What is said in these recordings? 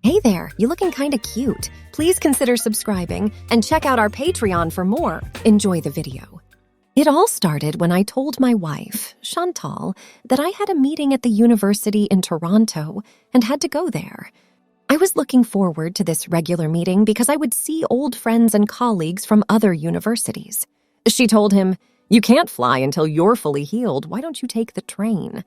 Hey there, you looking kinda cute. Please consider subscribing and check out our Patreon for more. Enjoy the video. It all started when I told my wife, Chantal, that I had a meeting at the university in Toronto and had to go there. I was looking forward to this regular meeting because I would see old friends and colleagues from other universities. She told him, "You can't fly until you're fully healed. Why don't you take the train?"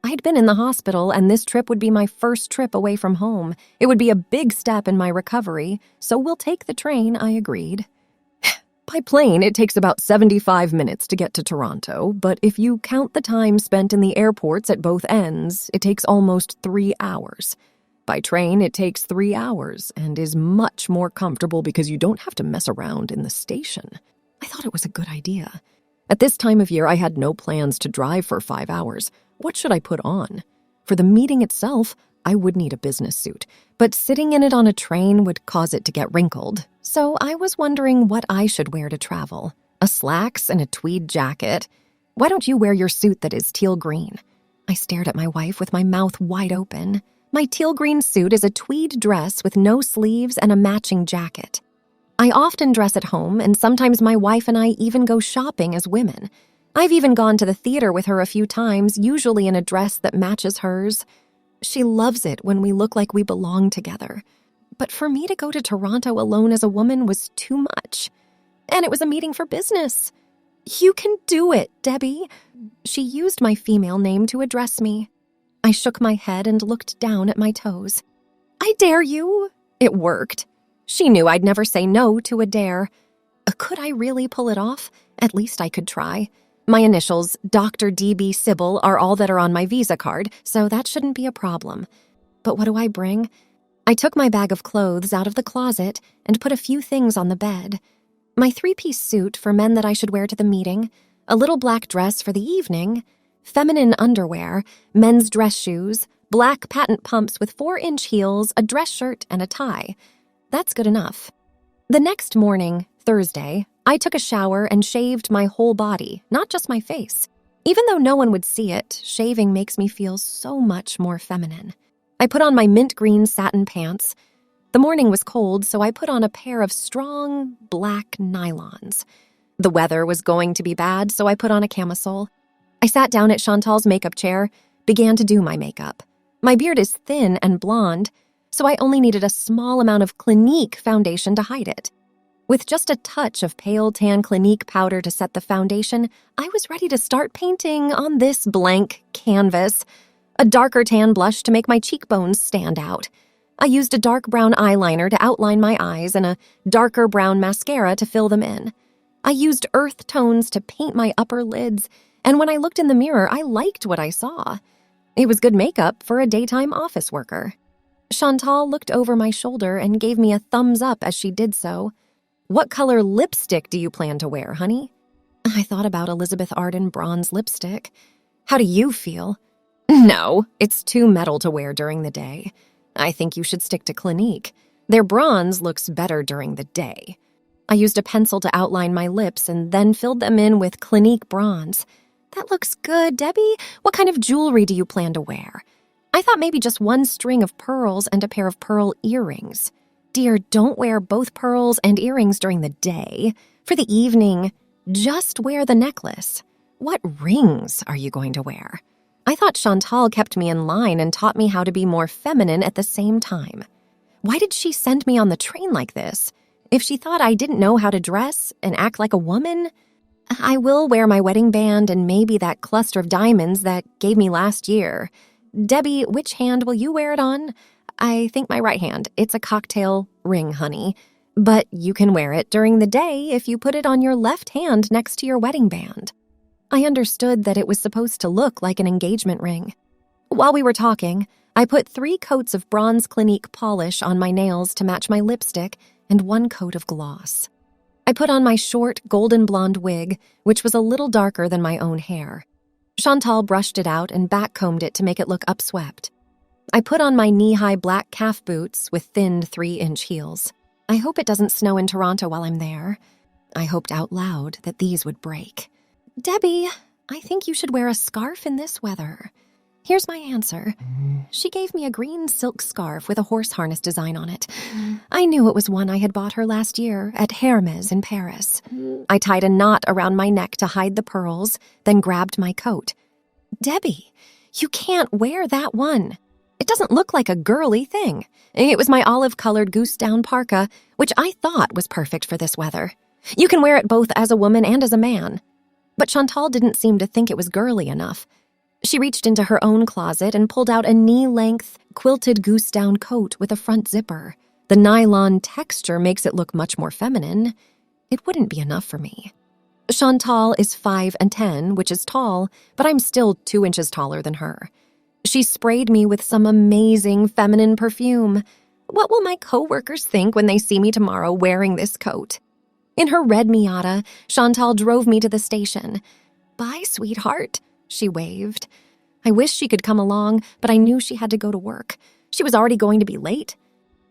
I'd been in the hospital, and this trip would be my first trip away from home. It would be a big step in my recovery, so we'll take the train, I agreed. By plane, it takes about 75 minutes to get to Toronto, but if you count the time spent in the airports at both ends, it takes almost 3 hours. By train, it takes 3 hours and is much more comfortable because you don't have to mess around in the station. I thought it was a good idea. At this time of year, I had no plans to drive for 5 hours. What should I put on? For the meeting itself, I would need a business suit, but sitting in it on a train would cause it to get wrinkled. So I was wondering what I should wear to travel. A slacks and a tweed jacket. Why don't you wear your suit that is teal green? I stared at my wife with my mouth wide open. My teal green suit is a tweed dress with no sleeves and a matching jacket. I often dress at home, and sometimes my wife and I even go shopping as women. I've even gone to the theater with her a few times, usually in a dress that matches hers. She loves it when we look like we belong together. But for me to go to Toronto alone as a woman was too much. And it was a meeting for business. "You can do it, Debbie." She used my female name to address me. I shook my head and looked down at my toes. "I dare you." It worked. She knew I'd never say no to a dare. Could I really pull it off? At least I could try. My initials, Dr. D.B. Sybil, are all that are on my Visa card, so that shouldn't be a problem. But what do I bring? I took my bag of clothes out of the closet and put a few things on the bed. My 3-piece suit for men that I should wear to the meeting, a little black dress for the evening, feminine underwear, men's dress shoes, black patent pumps with 4-inch heels, a dress shirt, and a tie. That's good enough. The next morning, Thursday, I took a shower and shaved my whole body, not just my face. Even though no one would see it, shaving makes me feel so much more feminine. I put on my mint green satin pants. The morning was cold, so I put on a pair of strong, black nylons. The weather was going to be bad, so I put on a camisole. I sat down at Chantal's makeup chair, began to do my makeup. My beard is thin and blonde, so I only needed a small amount of Clinique foundation to hide it. With just a touch of pale tan Clinique powder to set the foundation, I was ready to start painting on this blank canvas. A darker tan blush to make my cheekbones stand out. I used a dark brown eyeliner to outline my eyes and a darker brown mascara to fill them in. I used earth tones to paint my upper lids, and when I looked in the mirror, I liked what I saw. It was good makeup for a daytime office worker. Chantal looked over my shoulder and gave me a thumbs up as she did so. "What color lipstick do you plan to wear, honey?" I thought about Elizabeth Arden bronze lipstick. "How do you feel?" "No, it's too metal to wear during the day. I think you should stick to Clinique. Their bronze looks better during the day." I used a pencil to outline my lips and then filled them in with Clinique bronze. "That looks good, Debbie. What kind of jewelry do you plan to wear?" I thought maybe just one string of pearls and a pair of pearl earrings. "Dear, don't wear both pearls and earrings during the day. For the evening, just wear the necklace." "What rings are you going to wear?" I thought Chantal kept me in line and taught me how to be more feminine at the same time. Why did she send me on the train like this? If she thought I didn't know how to dress and act like a woman? "I will wear my wedding band and maybe that cluster of diamonds that gave me last year. Debbie, which hand will you wear it on?" "I think my right hand. It's a cocktail ring, honey. But you can wear it during the day if you put it on your left hand next to your wedding band." I understood that it was supposed to look like an engagement ring. While we were talking, I put 3 coats of bronze Clinique polish on my nails to match my lipstick and 1 coat of gloss. I put on my short, golden blonde wig, which was a little darker than my own hair. Chantal brushed it out and backcombed it to make it look upswept. I put on my knee-high black calf boots with thin 3-inch heels. I hope it doesn't snow in Toronto while I'm there. I hoped out loud that these would break. "Debbie, I think you should wear a scarf in this weather." Here's my answer. She gave me a green silk scarf with a horse harness design on it. I knew it was one I had bought her last year at Hermes in Paris. I tied a knot around my neck to hide the pearls, then grabbed my coat. Debbie, you can't wear that one. It doesn't look like a girly thing. It was my olive-colored goose-down parka, which I thought was perfect for this weather. You can wear it both as a woman and as a man. But Chantal didn't seem to think it was girly enough. She reached into her own closet and pulled out a knee-length, quilted goose-down coat with a front zipper. The nylon texture makes it look much more feminine. It wouldn't be enough for me. Chantal is 5'10", which is tall, but I'm still 2 inches taller than her. She sprayed me with some amazing feminine perfume. What will my coworkers think when they see me tomorrow wearing this coat? In her red Miata, Chantal drove me to the station. Bye, sweetheart, she waved. I wish she could come along, but I knew she had to go to work. She was already going to be late.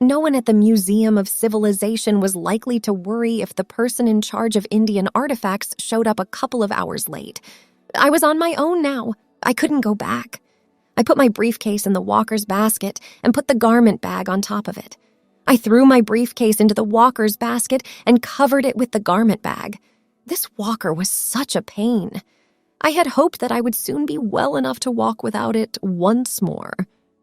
No one at the Museum of Civilization was likely to worry if the person in charge of Indian artifacts showed up a couple of hours late. I was on my own now. I couldn't go back. I put my briefcase in the walker's basket and put the garment bag on top of it. I threw my briefcase into the walker's basket and covered it with the garment bag. This walker was such a pain. I had hoped that I would soon be well enough to walk without it once more.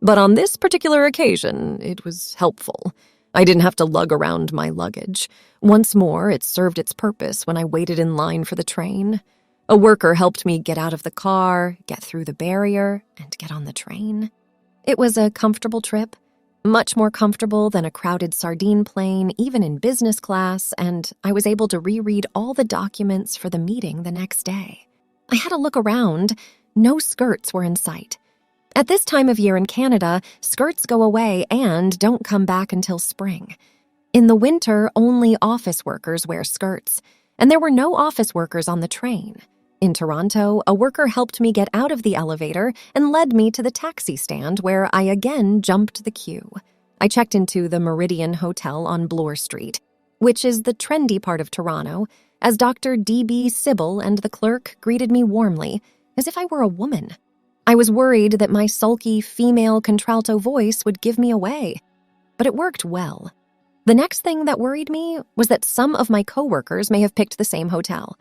But on this particular occasion, it was helpful. I didn't have to lug around my luggage. Once more, it served its purpose when I waited in line for the train. A worker helped me get out of the car, get through the barrier, and get on the train. It was a comfortable trip, much more comfortable than a crowded sardine plane, even in business class, and I was able to reread all the documents for the meeting the next day. I had a look around. No skirts were in sight. At this time of year in Canada, skirts go away and don't come back until spring. In the winter, only office workers wear skirts, and there were no office workers on the train. In Toronto, a worker helped me get out of the elevator and led me to the taxi stand where I again jumped the queue. I checked into the Meridian Hotel on Bloor Street, which is the trendy part of Toronto, as Dr. D.B. Sybil and the clerk greeted me warmly, as if I were a woman. I was worried that my sulky female contralto voice would give me away, but it worked well. The next thing that worried me was that some of my coworkers may have picked the same hotel.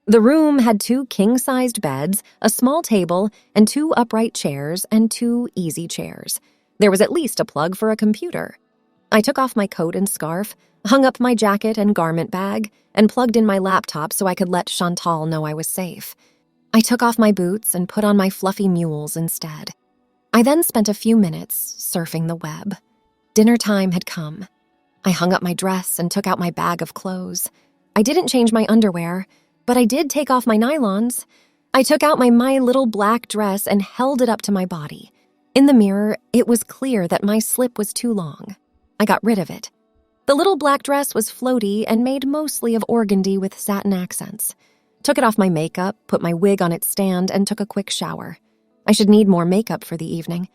The room had 2 king-sized beds, a small table, and 2 upright chairs and 2 easy chairs. There was at least a plug for a computer. I took off my coat and scarf, hung up my jacket and garment bag, and plugged in my laptop so I could let Chantal know I was safe. I took off my boots and put on my fluffy mules instead. I then spent a few minutes surfing the web. Dinner time had come. I hung up my dress and took out my bag of clothes. I didn't change my underwear, but I did take off my nylons. I took out my little black dress and held it up to my body. In the mirror, it was clear that my slip was too long. I got rid of it. The little black dress was floaty and made mostly of organdy with satin accents. Took it off my makeup, put my wig on its stand, and took a quick shower. I should need more makeup for the evening.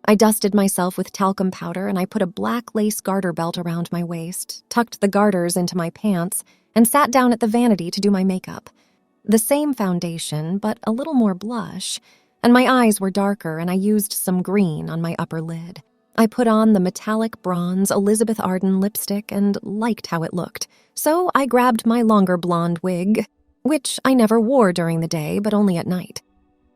I dusted myself with talcum powder and I put a black lace garter belt around my waist, tucked the garters into my pants, and sat down at the vanity to do my makeup. The same foundation, but a little more blush, and my eyes were darker and I used some green on my upper lid. I put on the metallic bronze Elizabeth Arden lipstick and liked how it looked, so I grabbed my longer blonde wig, which I never wore during the day but only at night.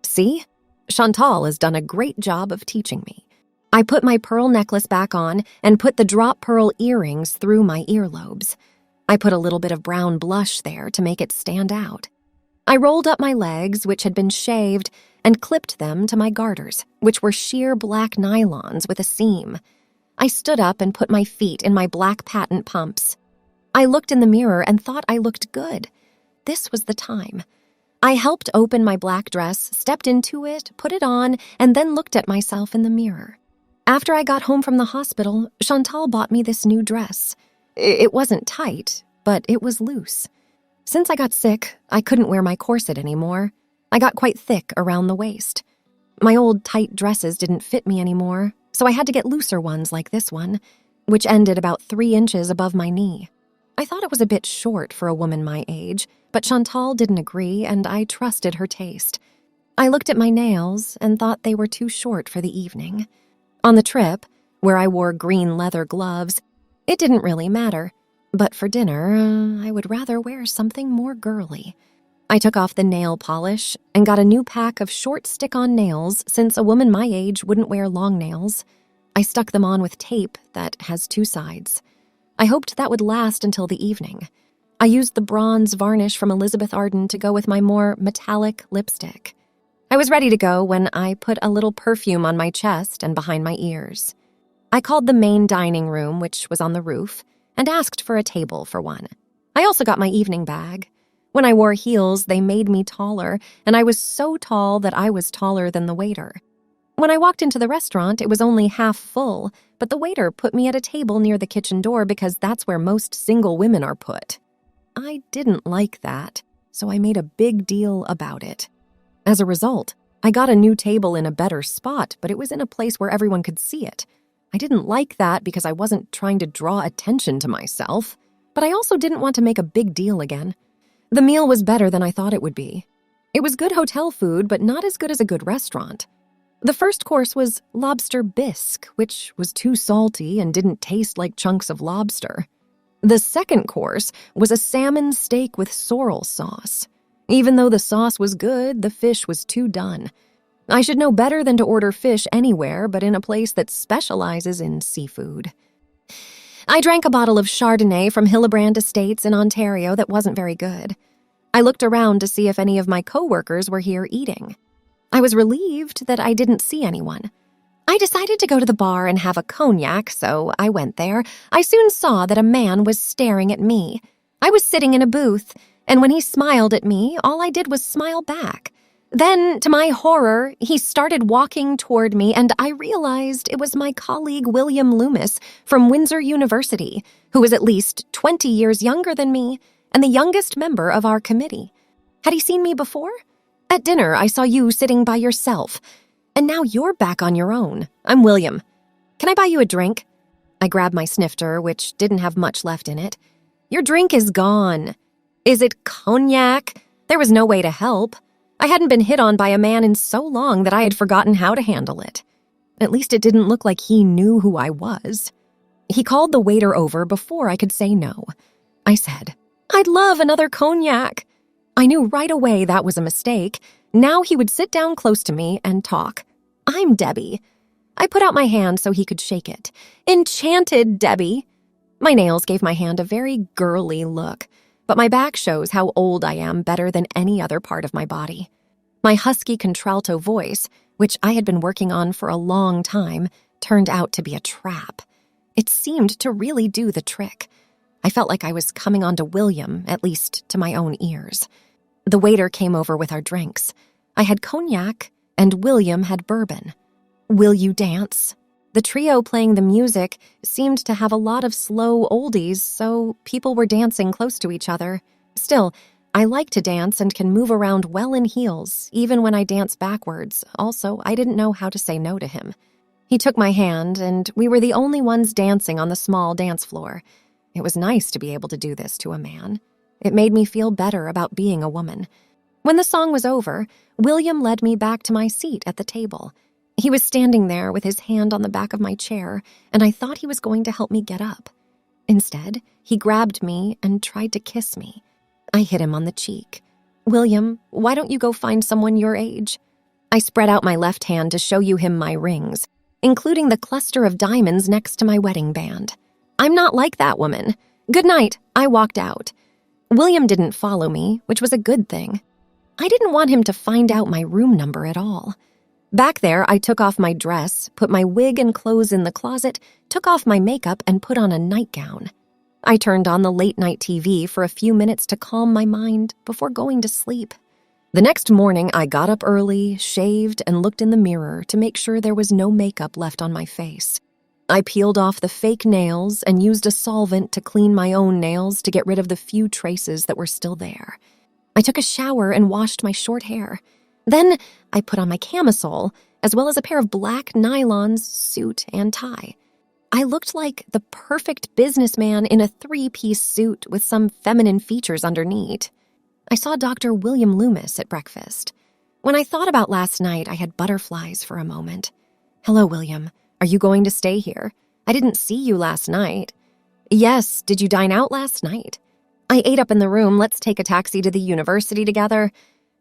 See? Chantal has done a great job of teaching me. I put my pearl necklace back on and put the drop pearl earrings through my earlobes. I put a little bit of brown blush there to make it stand out. I rolled up my legs, which had been shaved, and clipped them to my garters, which were sheer black nylons with a seam. I stood up and put my feet in my black patent pumps. I looked in the mirror and thought I looked good. This was the time. I helped open my black dress, stepped into it, put it on, and then looked at myself in the mirror. After I got home from the hospital, Chantal bought me this new dress. It wasn't tight, but it was loose. Since I got sick, I couldn't wear my corset anymore. I got quite thick around the waist. My old tight dresses didn't fit me anymore, so I had to get looser ones like this one, which ended about 3 inches above my knee. I thought it was a bit short for a woman my age, but Chantal didn't agree and I trusted her taste. I looked at my nails and thought they were too short for the evening. On the trip, where I wore green leather gloves, it didn't really matter. But for dinner, I would rather wear something more girly. I took off the nail polish and got a new pack of short stick-on nails since a woman my age wouldn't wear long nails. I stuck them on with tape that has two sides. I hoped that would last until the evening. I used the bronze varnish from Elizabeth Arden to go with my more metallic lipstick. I was ready to go when I put a little perfume on my chest and behind my ears. I called the main dining room, which was on the roof, and asked for a table for one. I also got my evening bag. When I wore heels, they made me taller, and I was so tall that I was taller than the waiter. When I walked into the restaurant, it was only half full, but the waiter put me at a table near the kitchen door because that's where most single women are put. I didn't like that, so I made a big deal about it. As a result, I got a new table in a better spot, but it was in a place where everyone could see it. I didn't like that because I wasn't trying to draw attention to myself, but I also didn't want to make a big deal again. The meal was better than I thought it would be. It was good hotel food, but not as good as a good restaurant. The first course was lobster bisque, which was too salty and didn't taste like chunks of lobster. The second course was a salmon steak with sorrel sauce. Even though the sauce was good, the fish was too done. I should know better than to order fish anywhere but in a place that specializes in seafood. I drank a bottle of Chardonnay from Hillebrand Estates in Ontario that wasn't very good. I looked around to see if any of my coworkers were here eating. I was relieved that I didn't see anyone. I decided to go to the bar and have a cognac, so I went there. I soon saw that a man was staring at me. I was sitting in a booth, and when he smiled at me, all I did was smile back. Then, to my horror, he started walking toward me, and I realized it was my colleague William Loomis from Windsor University, who was at least 20 years younger than me and the youngest member of our committee. Had he seen me before? At dinner, I saw you sitting by yourself, and now you're back on your own. I'm William. Can I buy you a drink? I grabbed my snifter, which didn't have much left in it. Your drink is gone. Is it cognac? There was no way to help. I hadn't been hit on by a man in so long that I had forgotten how to handle it. At least it didn't look like he knew who I was. He called the waiter over before I could say no. I said, I'd love another cognac. I knew right away that was a mistake. Now he would sit down close to me and talk. I'm Debbie. I put out my hand so he could shake it. Enchanted, Debbie. My nails gave my hand a very girly look, but my back shows how old I am better than any other part of my body. My husky contralto voice, which I had been working on for a long time, turned out to be a trap. It seemed to really do the trick. I felt like I was coming on to William, at least to my own ears. The waiter came over with our drinks. I had cognac, and William had bourbon. Will you dance? The trio playing the music seemed to have a lot of slow oldies, so people were dancing close to each other. Still, I like to dance and can move around well in heels, even when I dance backwards. Also, I didn't know how to say no to him. He took my hand, and we were the only ones dancing on the small dance floor. It was nice to be able to do this to a man. It made me feel better about being a woman. When the song was over, William led me back to my seat at the table. He was standing there with his hand on the back of my chair, and I thought he was going to help me get up. Instead, he grabbed me and tried to kiss me. I hit him on the cheek. William, why don't you go find someone your age? I spread out my left hand to show you him my rings, including the cluster of diamonds next to my wedding band. I'm not like that woman. Good night. I walked out. William didn't follow me, which was a good thing. I didn't want him to find out my room number at all. Back there, I took off my dress, put my wig and clothes in the closet, took off my makeup, and put on a nightgown. I turned on the late-night TV for a few minutes to calm my mind before going to sleep. The next morning, I got up early, shaved, and looked in the mirror to make sure there was no makeup left on my face. I peeled off the fake nails and used a solvent to clean my own nails to get rid of the few traces that were still there. I took a shower and washed my short hair. Then I put on my camisole, as well as a pair of black nylons, suit, and tie. I looked like the perfect businessman in a three-piece suit with some feminine features underneath. I saw Dr. William Loomis at breakfast. When I thought about last night, I had butterflies for a moment. Hello, William. Are you going to stay here? I didn't see you last night. Yes, did you dine out last night? I ate up in the room. Let's take a taxi to the university together.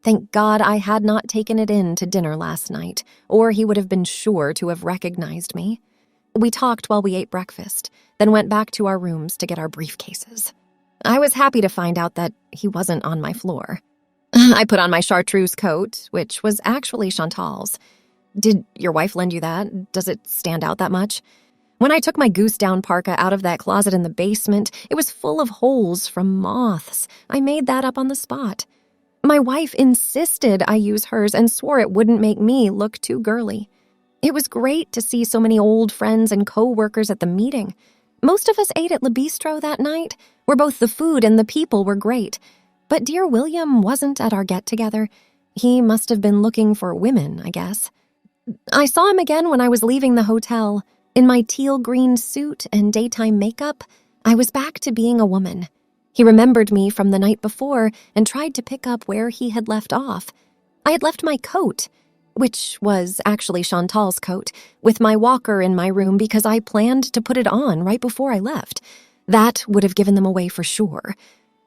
Thank God I had not taken it in to dinner last night, or he would have been sure to have recognized me. We talked while we ate breakfast, then went back to our rooms to get our briefcases. I was happy to find out that he wasn't on my floor. I put on my chartreuse coat, which was actually Chantal's. Did your wife lend you that? Does it stand out that much? When I took my goose-down parka out of that closet in the basement, it was full of holes from moths. I made that up on the spot. My wife insisted I use hers and swore it wouldn't make me look too girly. It was great to see so many old friends and co-workers at the meeting. Most of us ate at Le Bistro that night, where both the food and the people were great. But dear William wasn't at our get-together. He must have been looking for women, I guess. I saw him again when I was leaving the hotel. In my teal-green suit and daytime makeup, I was back to being a woman. He remembered me from the night before and tried to pick up where he had left off. I had left my coat, which was actually Chantal's coat, with my walker in my room because I planned to put it on right before I left. That would have given them away for sure.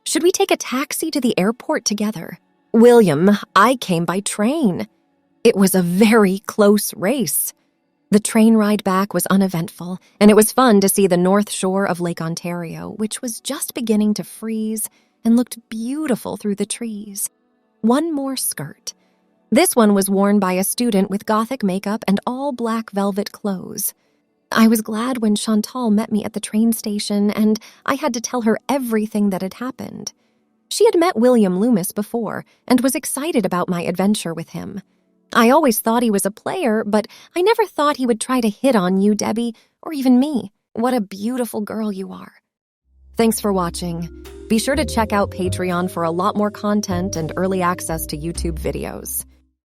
Should we take a taxi to the airport together? William, I came by train. It was a very close race. The train ride back was uneventful, and it was fun to see the north shore of Lake Ontario, which was just beginning to freeze and looked beautiful through the trees. One more skirt. This one was worn by a student with gothic makeup and all black velvet clothes. I was glad when Chantal met me at the train station, and I had to tell her everything that had happened. She had met William Loomis before and was excited about my adventure with him. I always thought he was a player, but I never thought he would try to hit on you, Debbie, or even me. What a beautiful girl you are. Thanks for watching. Be sure to check out Patreon for a lot more content and early access to YouTube videos.